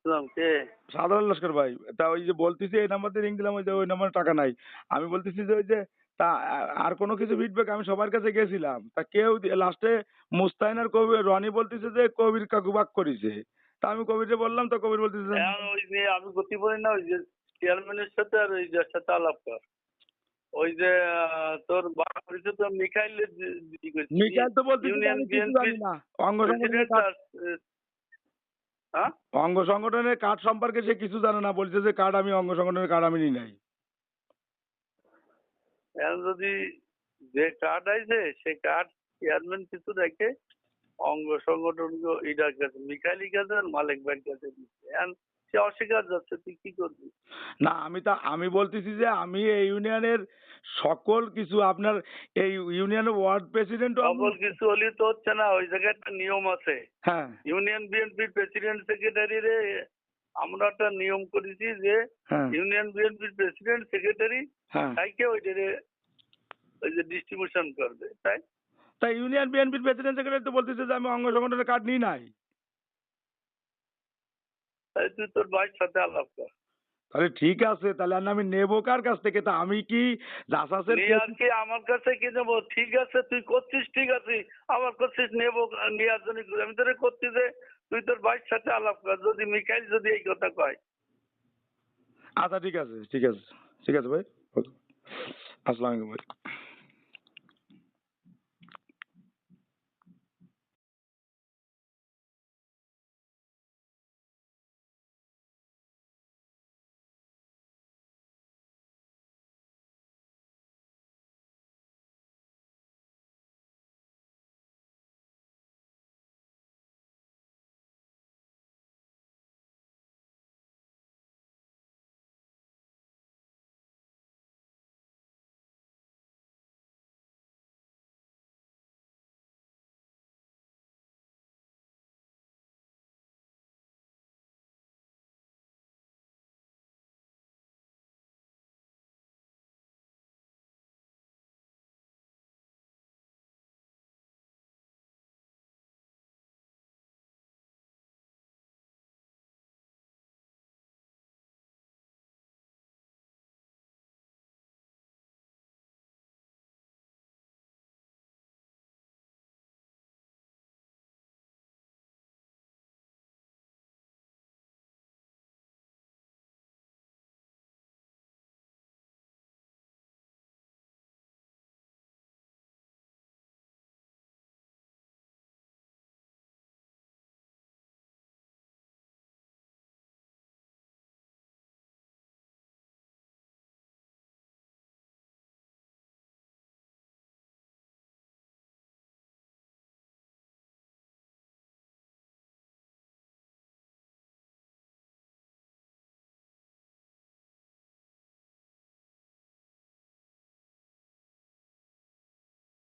কে? সাধারণ লস্কর ভাই। তা ওই যে বলতেছি এই নাম্বার দিয়ে রিং দিলাম, ওই যে ওই নাম্বারে টাকা নাই। আমি বলতেছি যে ওই যে তা আর কোনো কিছু ফিডব্যাক আমি সবার কাছে গেছিলাম, তা কেউ লাস্টে মুস্তাহিন আর কবির রনি বলতেছে যে কবির কাকু বাক করেছে। তা আমি কবিরকে বললাম, তো কবির বলতেছে যে এখন ওই যে আমি গতি বলি না, ওই যে চেয়ারম্যানের সাথে আর ওই যে সাথে আলাপ কর। ওই যে তোর বাপ হয়েছে তো মিখাইলের মিকাইল তো বলতেছে যে ইউনিয়ন আমি কিছু জানি বিএনপির না অঙ্গ সংগঠনের প্রেসিডেন্ট কাজ, আর হ্যাঁ, অঙ্গ সংগঠনের কার্ড সম্পর্কে সে কিছু জানে না, বলছে যে কার্ড আমি অঙ্গ সংগঠনের কার্ড আমি নিই নাই। এখন যদি যে কার্ড আইছে সেই কার্ড চেয়ারম্যান কিছু দেখে অঙ্গ সংগঠন এটার কাছে মিখাইলি কাছে আর মালিক ভাইয়ের কাছে দিচ্ছে। এখন সে অস্বীকার যাচ্ছে, তুই কি করবি? না আমি বলতেছি যে আমি এই ইউনিয়নের সকল কিছু আপনার এই ইউনিয়নের ওয়ার্ড প্রেসিডেন্টও আমি। সকল কিছু হলে তো হচ্ছে না, ওই জায়গায় একটা নিয়ম আছে। হ্যাঁ ইউনিয়ন বিএনপির প্রেসিডেন্ট সেক্রেটারি রে আমরা একটা নিয়ম করেছি যে হ্যাঁ ইউনিয়ন বিএনপির প্রেসিডেন্ট সেক্রেটারি হ্যাঁ। তাইকে ওইটারে ওই যে ডিস্ট্রিবিউশন করবে, তাই তাই ইউনিয়ন বিএনপির প্রেসিডেন্ট সেক্রেটারি তো বলতেছে যে আমি অঙ্গ সংগঠনের কার্ড নিই নাই। তাই তুই তোর ভাইয়ের সাথে আলাপ কর। তাহলে ঠিক আছে, তাহলে আর আমি নেবো কার কাছ থেকে? তা আমি কি জাসাসের নিয়ে আজকে আমার কাছে কি নেবো? ঠিক আছে তুই করছিস, ঠিক আছে আমার করছিস নেবো নেওয়ার জন্য, আমি তোরে করছি যে তুই তোর ভাইয়ের সাথে আলাপ কর, যদি মিখাইল যদি এই কথা কয়। আচ্ছা ঠিক আছে ঠিক আছে ঠিক আছে ভাই, আসসালামু আলাইকুম ভাই।